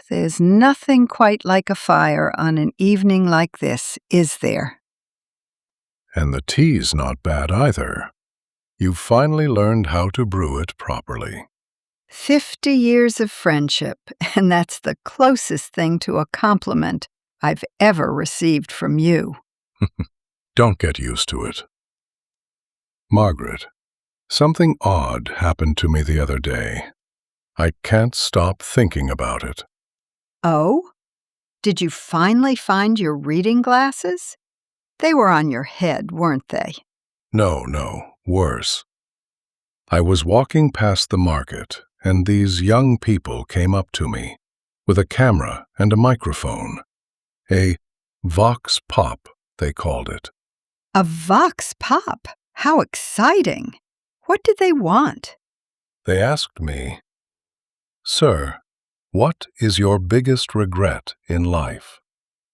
There's nothing quite like a fire on an evening like this, is there? And the tea's not bad either. You've finally learned how to brew it properly. 50 years of friendship, and that's the closest thing to a compliment I've ever received from you. Don't get used to it. Margaret, something odd happened to me the other day. I can't stop thinking about it. Oh? Did you finally find your reading glasses? They were on your head, weren't they? No, worse. I was walking past the market, and these young people came up to me with a camera and a microphone. A vox pop, they called it. A vox pop? How exciting! What did they want? They asked me, "Sir, what is your biggest regret in life?"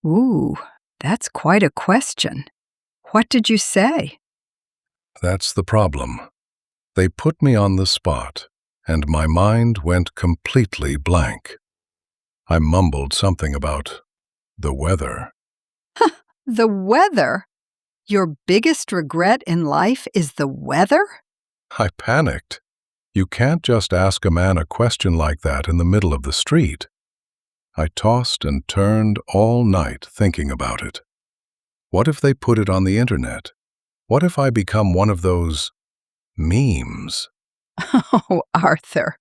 Ooh, that's quite a question. What did you say? That's the problem. They put me on the spot, and my mind went completely blank. I mumbled something about the weather. The weather? Your biggest regret in life is the weather? I panicked. You can't just ask a man a question like that in the middle of the street. I tossed and turned all night thinking about it. What if they put it on the internet? What if I become one of those memes? Oh, Arthur.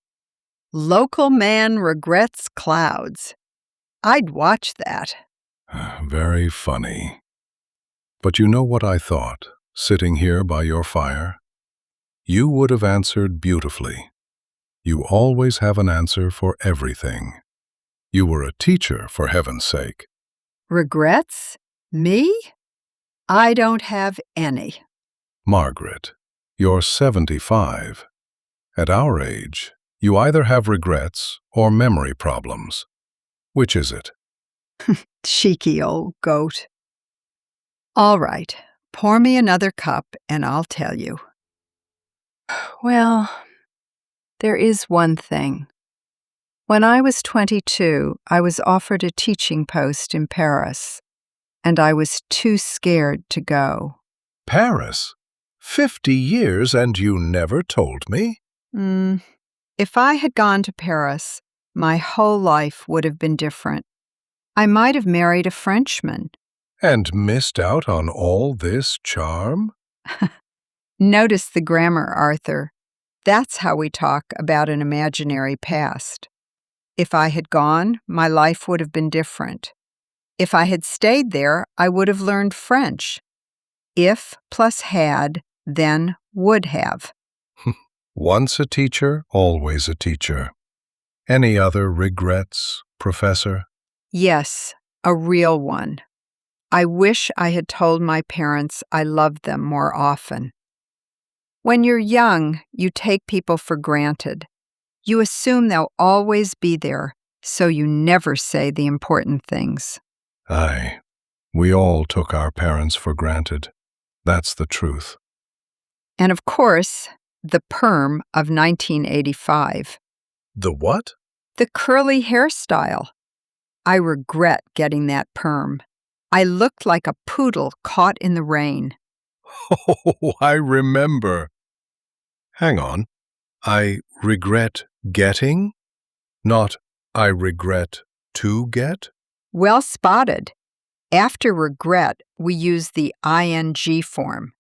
Local man regrets clouds. I'd watch that. Very funny. But you know what I thought, sitting here by your fire? You would have answered beautifully. You always have an answer for everything. You were a teacher, for heaven's sake. Regrets? Me? I don't have any. Margaret, you're 75. At our age, you either have regrets or memory problems. Which is it? Cheeky old goat. All right, pour me another cup and I'll tell you. Well, there is one thing. When I was 22, I was offered a teaching post in Paris, and I was too scared to go. Paris? 50 years and you never told me? If I had gone to Paris, my whole life would have been different. I might have married a Frenchman. And missed out on all this charm? Notice the grammar, Arthur. That's how we talk about an imaginary past. If I had gone, my life would have been different. If I had stayed there, I would have learned French. If plus had, then would have. Once a teacher, always a teacher. Any other regrets, Professor? Yes, a real one. I wish I had told my parents I loved them more often. When you're young, you take people for granted. You assume they'll always be there, so you never say the important things. Aye, we all took our parents for granted. That's the truth. And of course, the perm of 1985. The what? The curly hairstyle. I regret getting that perm. I looked like a poodle caught in the rain. Oh, I remember. Hang on. I regret getting? Not I regret to get? Well spotted. After regret, we use the ing form.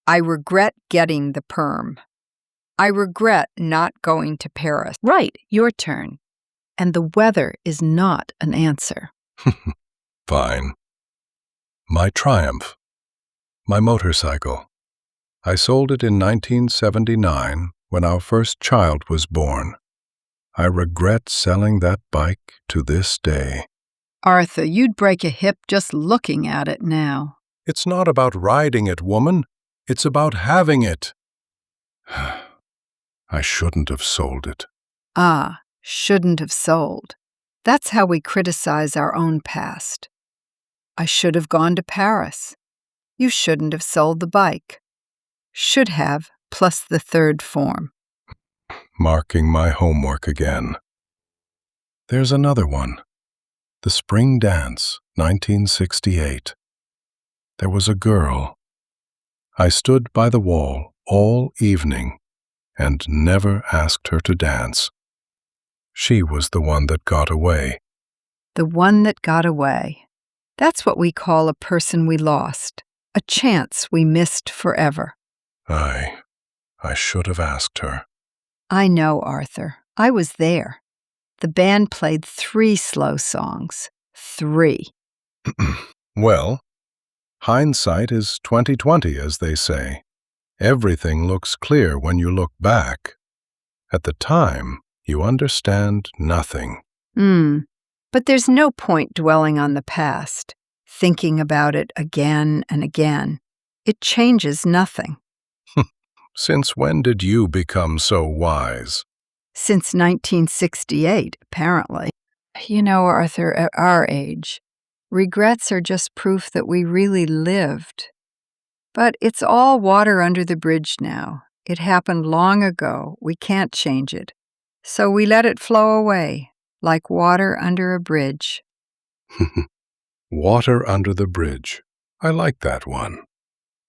I regret getting the perm. I regret not going to Paris. Right, your turn. And the weather is not an answer. Fine. My triumph. My motorcycle. I sold it in 1979 when our first child was born. I regret selling that bike to this day. Arthur, you'd break a hip just looking at it now. It's not about riding it, woman. It's about having it. I shouldn't have sold it. Ah, shouldn't have sold. That's how we criticize our own past. I should have gone to Paris. You shouldn't have sold the bike. Should have plus the third form. Marking my homework again. There's another one. The Spring Dance, 1968. There was a girl. I stood by the wall all evening and never asked her to dance. She was the one that got away. The one that got away. That's what we call a person we lost, a chance we missed forever. I should have asked her. I know, Arthur. I was there. The band played 3 slow songs. 3. Well, hindsight is 20/20, as they say. Everything looks clear when you look back. At the time, you understand nothing. But there's no point dwelling on the past, thinking about it again and again. It changes nothing. Since when did you become so wise? Since 1968, apparently. You know, Arthur, at our age, regrets are just proof that we really lived. But it's all water under the bridge now. It happened long ago. We can't change it. So we let it flow away, like water under a bridge. Water under the bridge. I like that one.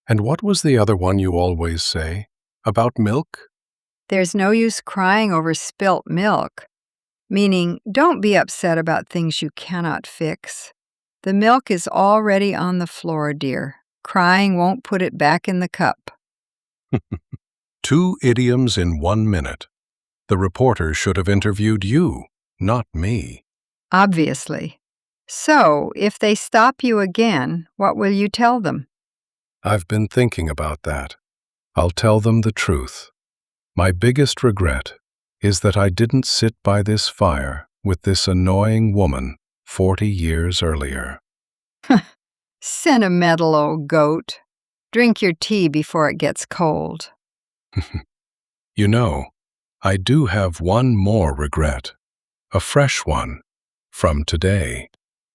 And what was the other one you always say? About milk? There's no use crying over spilt milk. Meaning, don't be upset about things you cannot fix. The milk is already on the floor, dear. Crying won't put it back in the cup. 2 idioms in 1 minute. The reporter should have interviewed you, not me. Obviously. So, if they stop you again, what will you tell them? I've been thinking about that. I'll tell them the truth. My biggest regret is that I didn't sit by this fire with this annoying woman 40 years earlier. Sentimental old goat. Drink your tea before it gets cold. You know, I do have one more regret. A fresh one. From today.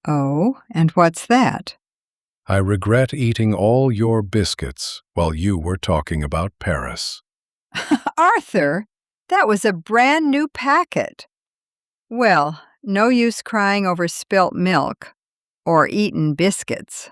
Oh, and what's that? I regret eating all your biscuits while you were talking about Paris. Arthur, that was a brand new packet. Well, no use crying over spilt milk or eaten biscuits.